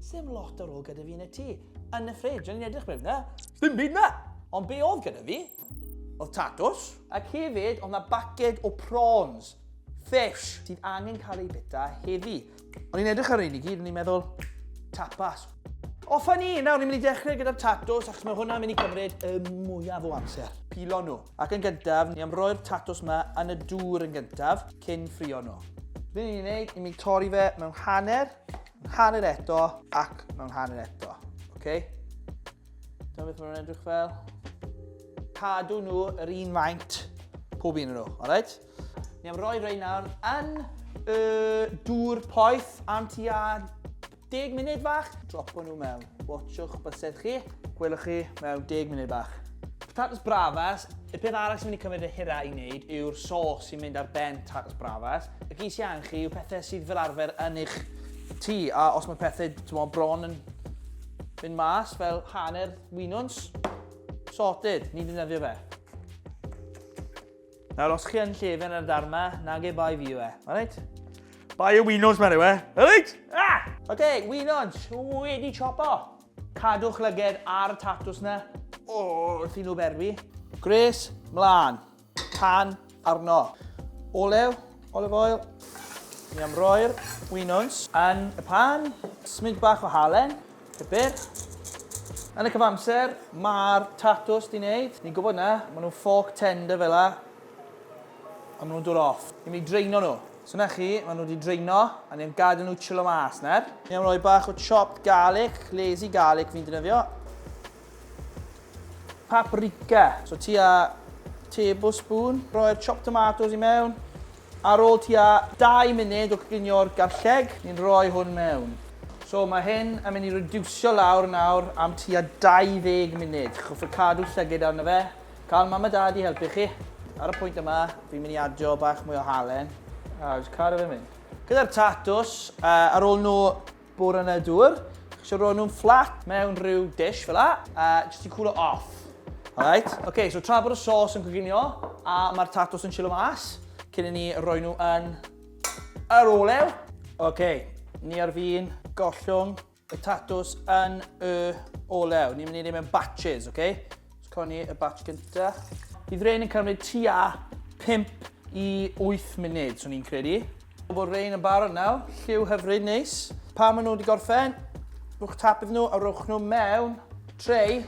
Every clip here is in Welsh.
Sdim lot ar ôl gyda fi yn y tŷ. Yn y ffridge, o'n i'n edrych mewn na. Sdim byd na. Ond be oedd gyda fi? Oedd tatws. Ac hefyd, oedd na baced o prawns. Fish. Sydd angen cael ei bita heddi. O'n i'n edrych ar ein i gyd, o'n i'n meddwl, tapas. O, ffynnu, nawr ni'n mynd i dechrau gyda'r tatws, achos mae hwnna'n mynd i cymryd y mwyaf o amser. Pilo nhw. Ac yn gyntaf, ni am roi'r tatws yma yn y dŵr yn gyntaf, cyn ffrio nhw. Be ni'n gwneud, ni'n mynd i torri fe mewn hanner eto, ac mewn hanner eto. Okay? Dyma beth maen nhw'n edrych fel. Cadw nhw yr un maint pob un nhw, alright? Ni am roi rei nawr yn y dŵr poeth am tua 10 munud bach, dropo nhw mewn. Watchwch bysedd chi, gwelwch chi mewn 10 munud bach. Tapas brafas, y peth arall sy'n mynd i cymryd y hira i wneud yw'r sos sy'n mynd ar ben tapas brafas. Y gys i anchi yw pethau sydd fel arfer yn eich tŷ, a os mae pethau bron yn mynd mas fel hanner winwns, sorted, ni'n defnyddio fe. Nawr, os chi yn llefen ar darma, nag e bai fi yw e, alright? Bai y winwns mewn yw e, alright? Ah! OK, winwns, wedi chopo. Cadwch lyged ar y tatws na wrth i nhw berwi. Gres, mlaen, pan arno. Olew, olive oil. Ni am roi'r winwns yn y pan. Smidge bach o halen, pupur. Yn y cyfamser, mae'r tatws di wneud. Ni'n gwybod na, maen nhw'n fork tender fel la. A maen nhw'n dod off. Ni'n mynd i dreino nhw. So na chi, maen nhw wedi dreino, a ni'n gadael nhw chilo mas nawr. Ni am roi bach o chopped garlic, lazy garlic fi'n defnyddio. Paprika, so tua tablespoon. Roi'r chopped tomatoes i mewn. Ar ôl tua 2 munud o gynnio'r garlleg, ni'n rhoi hwn mewn. So mae hyn yn mynd i reducio lawr nawr am tua 20 munud. Chwff y cadw llygyd arno fe. Cael mam a dad i helpu chi. Ar y pwynt yma, fi'n mynd i adio bach mwy o halen. A jyst cadw fe mynd. Gyda'r tatws, ar ôl nhw bwr yn y dŵr, chi eisiau rhoi nhw'n fflat mewn rhyw dish fel la, jyst i cool it off. Alright? OK, so tra bod y sos yn coginio, a mae'r tatws yn chilo mas, cyn i ni rhoi nhw yn yr olew. OK, ni ar fi'n gollwng y tatws yn y olew. Ni'n mynd i wneud mewn batches, OK? So coni y batch gyntaf. Bydd rein yn cymryd tua 5 i 8 munud, so ni'n credu. Bod rein yn barod nawr, lliw hyfryd neis. Pan maen nhw wedi gorffen, rwch tapydd nhw a rwch nhw mewn tray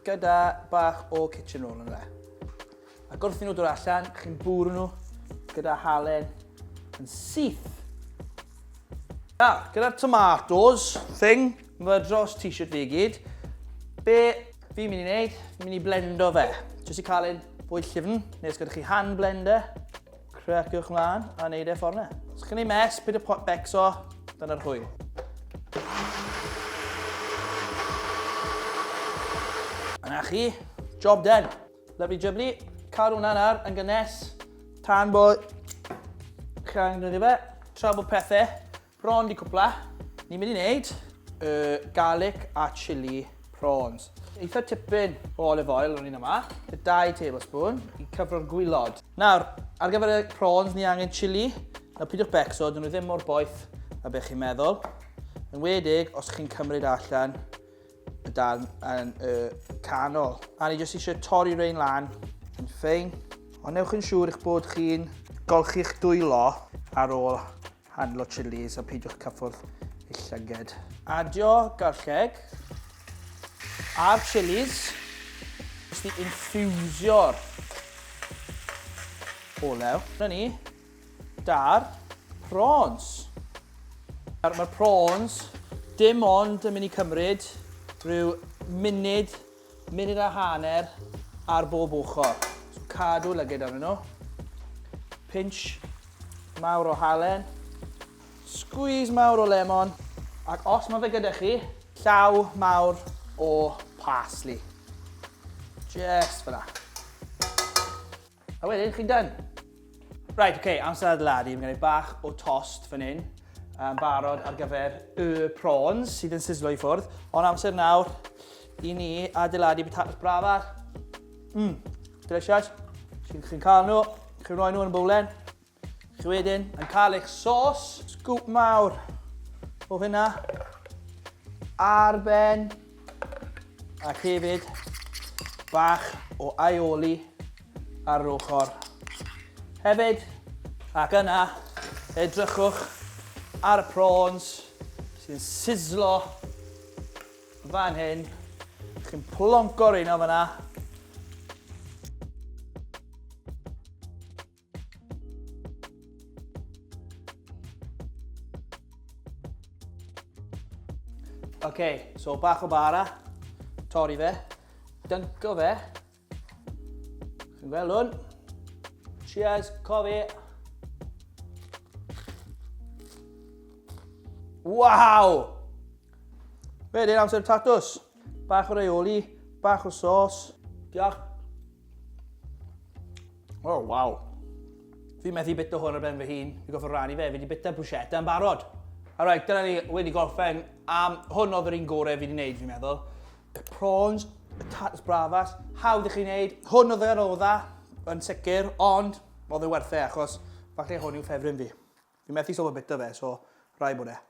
gyda bach o kitchen roll yn le. A gwrth i nhw dod allan, chi'n bwrw nhw gyda halen yn syth. Gyda'r tomatoes, thing, mae dros t-shirt fi gyd, be fi'n mynd i wneud, fi'n mynd i blendo fe. Jyst i cael ein fwy llyfn, neu os gyda chi hand blender, creciwch mlaen a wneud e ffordd na. Os chi'n ei mes, byd y becso, dyna'r hwyl. A na chi, job done. Lovely jubbly, cadw hwnna nawr yn gynnes, tan bod chi'n angen fe, tra bod pethau bron di cwpla, ni'n mynd i wneud garlic a chili prawns. Eitha tipyn o olive oil o'n un yma, 2 tablespoon i cyfro'r gwylod. Nawr, ar gyfer y prawns ni angen chili, na pidwch becso, dyn nhw ddim mor boeth a beth chi'n meddwl. Yn wedig os chi'n cymryd allan y darn yn y canol. A ni jyst eisiau torri rein lan yn ffein, ond newch yn siŵr eich bod chi'n golchi'ch dwylo ar ôl handlo chilis a pidwch cyffwrdd eich llyged. Adio garlleg a'r chilis, jyst i infusio'r olew. Dyna ni, da'r prawns. Mae'r prawns dim ond yn mynd i cymryd rhyw munud a hanner ar bob ochr. So cadw lygyd arnyn nhw. Pinch mawr o halen. Squeeze mawr o lemon. Ac os mae fe gyda chi, llaw mawr o parsley. Just fel la. A wedyn, chi'n done. Right, OK, amser adeiladu. Mae'n gwneud bach o tost fan hyn. Barod ar gyfer y prawns sydd yn sizzlo i ffwrdd. Ond amser nawr i ni adeiladu patatas brafar. Delicious. Chi'n cael nhw, chi'n rhoi nhw yn y bowlen. Chi wedyn yn cael eich sos. Scoop mawr o hynna. arben, ac hefyd bach o aioli ar yr ochr. Hefyd, ac yna, edrychwch ar y prawns sy'n sizzlo fan hyn. Chi'n plonco'r un o fanna. OK, so bach o bara, torri fe, dynco fe. Chi'n gweld hwn? Cheers, cofi. Waw! Wedyn amser tatws. Bach o aioli, bach o sos. Diolch. Oh, waw. Fi methu bita hwn ar ben fy hun. Fi goffi rannu fe, fi wedi bita bruschetta yn barod. Alright, dyna ni wedi gorffen. Hwn oedd yr un gorau fi wedi wneud, fi'n meddwl. Y prawns, y tatas bravas, hawdd i chi wneud. Hwn oedd yr odda, yn sicr, ond oedd yn werth e, achos falle hwn yw'r ffefryn fi. Fi'n methu sofa bita fe, so rai bod e.